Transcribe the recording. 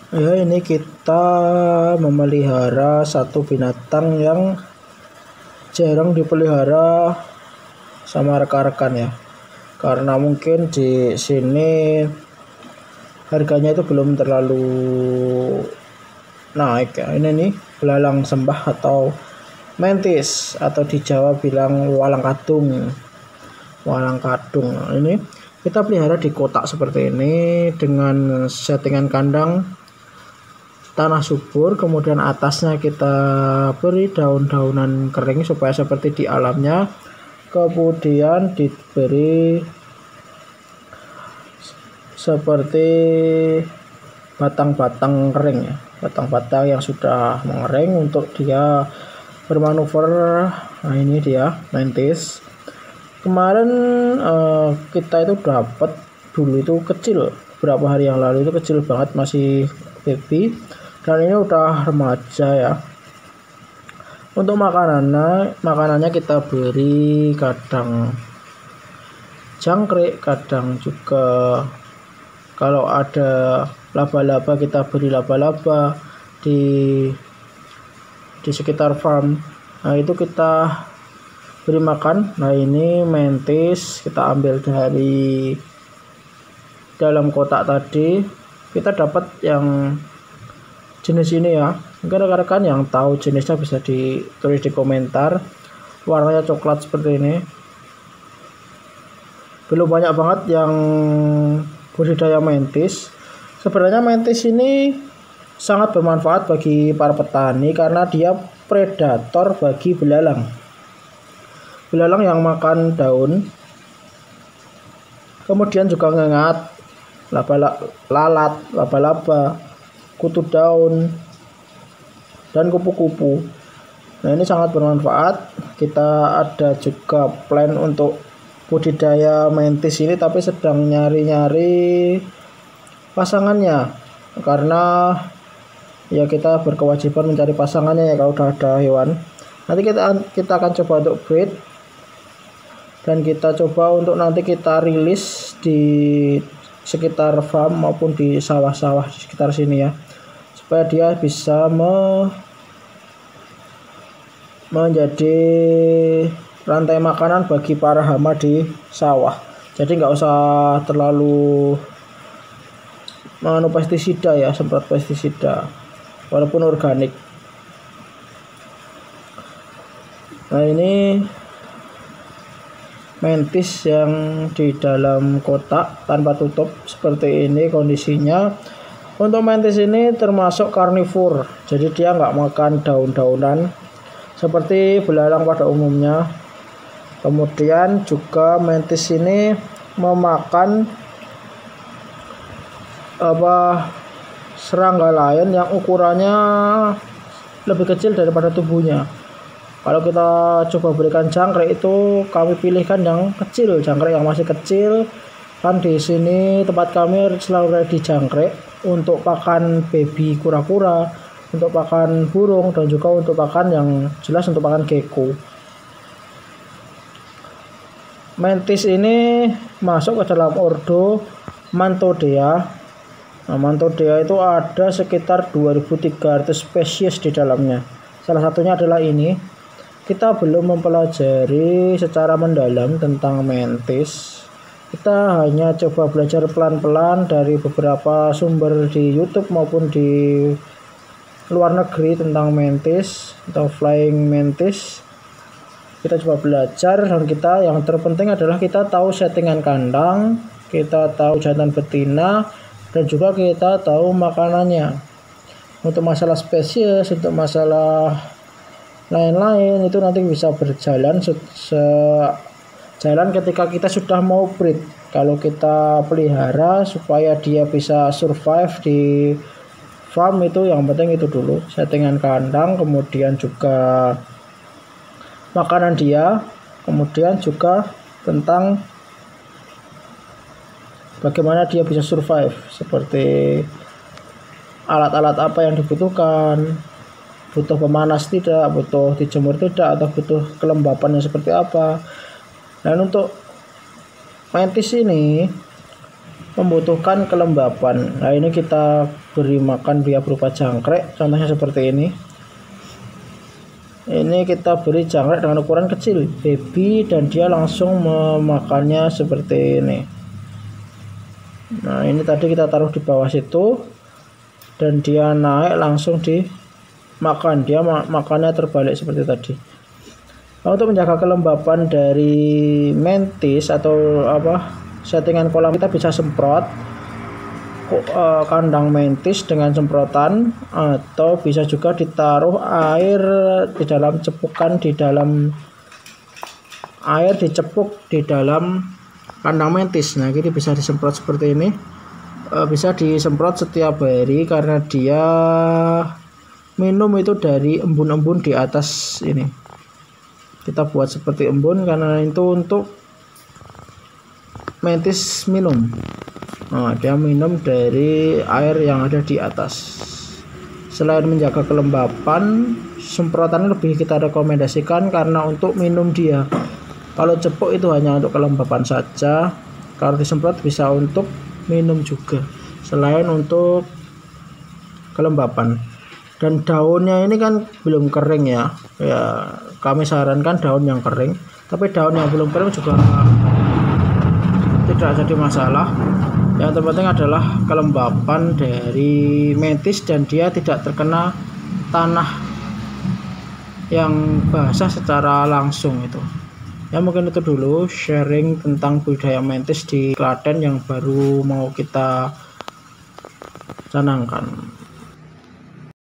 Ya, ini kita memelihara satu binatang yang jarang dipelihara sama rekan-rekan ya. Karena mungkin di sini harganya itu belum terlalu naik ya. Ini nih belalang sembah atau mantis, atau di Jawa bilang walang kadung. Walang kadung. Nah, ini kita pelihara di kotak seperti ini dengan settingan kandang tanah subur, kemudian atasnya kita beri daun-daunan kering supaya seperti di alamnya, kemudian diberi seperti batang-batang kering ya, batang-batang yang sudah mengering untuk dia bermanuver. Nah, ini dia mantis. Kemarin kita itu dapat, dulu itu kecil, beberapa hari yang lalu itu kecil banget, masih baby, dan ini udah remaja ya. Untuk makanannya kita beri kadang jangkrik, kadang juga kalau ada laba-laba kita beri laba-laba di sekitar farm. Nah, itu kita beri makan. Nah, ini mantis kita ambil dari dalam kotak tadi. Kita dapat yang jenis ini ya. Mungkin rekan-rekan yang tahu jenisnya bisa ditulis di komentar. Warnanya coklat seperti ini. Belum banyak banget yang budidaya mantis. Sebenarnya mantis ini sangat bermanfaat bagi para petani karena dia predator bagi belalang. Belalang yang makan daun, kemudian juga ngengat, lalat, laba-laba, kutu daun, dan kupu-kupu. Nah, ini sangat bermanfaat. Kita ada juga plan untuk budidaya mantis ini, tapi sedang nyari-nyari pasangannya, karena ya kita berkewajiban mencari pasangannya ya kalau udah ada hewan. Nanti kita akan coba untuk breed, dan kita coba untuk nanti kita rilis di sekitar farm maupun di sawah-sawah di sekitar sini ya, supaya dia bisa menjadi rantai makanan bagi para hama di sawah. Jadi nggak usah terlalu mengandung pestisida ya, semprot pestisida walaupun organik. Nah, ini mantis yang di dalam kotak tanpa tutup seperti ini kondisinya. Untuk mantis ini termasuk karnivor, jadi dia nggak makan daun-daunan seperti belalang pada umumnya. Kemudian juga mantis ini memakan serangga lain yang ukurannya lebih kecil daripada tubuhnya. Kalau kita coba berikan jangkrik, itu kami pilihkan yang kecil, jangkrik yang masih kecil. Kan di sini tempat kami selalu ready jangkrik untuk pakan baby kura-kura, untuk pakan burung, dan juga untuk pakan yang jelas untuk pakan gecko. Mantis ini masuk ke dalam ordo Mantodea. Nah, Mantodea itu ada sekitar 2300 spesies di dalamnya. Salah satunya adalah ini. Kita belum mempelajari secara mendalam tentang mantis. Kita hanya coba belajar pelan-pelan dari beberapa sumber di YouTube maupun di luar negeri tentang mantis atau flying mantis. Kita coba belajar, dan kita yang terpenting adalah kita tahu settingan kandang, kita tahu jantan betina, dan juga kita tahu makanannya. Untuk masalah spesies, untuk masalah lain-lain itu nanti bisa berjalan sejalan ketika kita sudah mau breed. Kalau kita pelihara supaya dia bisa survive di farm, itu yang penting itu dulu, settingan kandang, kemudian juga makanan dia, kemudian juga tentang bagaimana dia bisa survive, seperti alat-alat apa yang dibutuhkan, butuh pemanas tidak, butuh dijemur tidak, atau butuh kelembapannya seperti apa. Dan untuk mantis ini membutuhkan kelembapan. Nah, ini kita beri makan dia berupa jangkrik, contohnya seperti ini. Ini kita beri jangkrik dengan ukuran kecil, baby, dan dia langsung memakannya seperti ini. Nah, ini tadi kita taruh di bawah situ dan dia naik langsung dimakan. Dia makannya terbalik seperti tadi. Nah, untuk menjaga kelembapan dari mantis atau settingan kolam, kita bisa semprot kandang mantis dengan semprotan, atau bisa juga ditaruh air di dalam cepukan, air dicepuk di dalam kandang mantis. Nah, ini bisa disemprot seperti ini. Bisa disemprot setiap hari karena dia minum itu dari embun-embun di atas ini. Kita buat seperti embun karena itu untuk mantis minum. Nah, dia minum dari air yang ada di atas. Selain menjaga kelembapan, semprotan lebih kita rekomendasikan karena untuk minum dia. Kalau cepuk itu hanya untuk kelembapan saja. Kalau disemprot bisa untuk minum juga, selain untuk kelembapan. Dan daunnya ini kan belum kering ya. Ya, kami sarankan daun yang kering. Tapi daun yang belum kering juga tidak jadi masalah. Yang terpenting adalah kelembapan dari mantis dan dia tidak terkena tanah yang basah secara langsung itu. Ya, mungkin itu dulu sharing tentang budidaya mantis di Klaten yang baru mau kita canangkan.